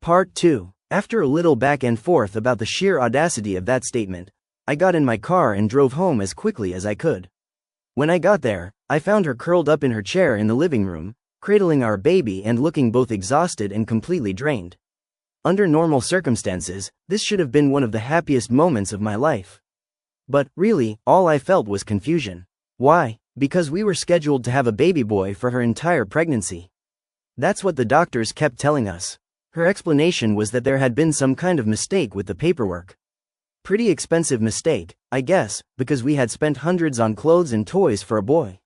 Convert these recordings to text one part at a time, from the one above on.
Part 2. After a little back and forth about the sheer audacity of that statement, I got in my car and drove home as quickly as I could. When I got there, I found her curled up in her chair in the living room, cradling our baby and looking both exhausted and completely drained. Under normal circumstances, this should have been one of the happiest moments of my life. But, really, all I felt was confusion. Why? Because we were scheduled to have a baby boy for her entire pregnancy. That's what the doctors kept telling us. Her explanation was that there had been some kind of mistake with the paperwork. Pretty expensive mistake, I guess, because we had spent hundreds on clothes and toys for a boy.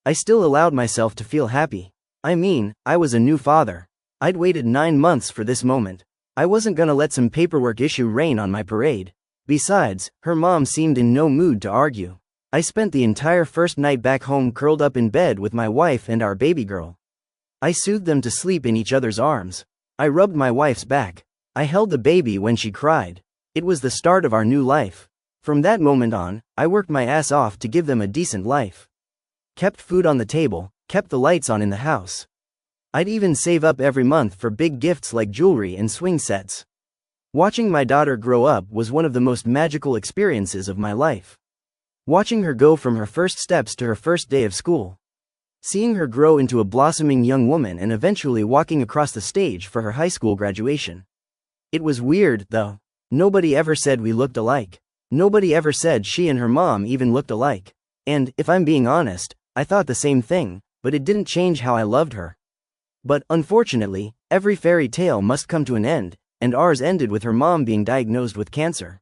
I still allowed myself to feel happy. I mean, I was a new father. I'd waited 9 months for this moment. I wasn't gonna let some paperwork issue rain on my parade. Besides, her mom seemed in no mood to argue. I spent the entire first night back home curled up in bed with my wife and our baby girl. I soothed them to sleep in each other's arms. I rubbed my wife's back. I held the baby when she cried. It was the start of our new life. From that moment on, I worked my ass off to give them a decent life. Kept food on the table, kept the lights on in the house. I'd even save up every month for big gifts like jewelry and swing sets. Watching my daughter grow up was one of the most magical experiences of my life. Watching her go from her first steps to her first day of school. Seeing her grow into a blossoming young woman and eventually walking across the stage for her high school graduation. It was weird, though. Nobody ever said we looked alike. Nobody ever said she and her mom even looked alike. And, if I'm being honest, I thought the same thing, but it didn't change how I loved her. But, unfortunately, every fairy tale must come to an end, and ours ended with her mom being diagnosed with cancer.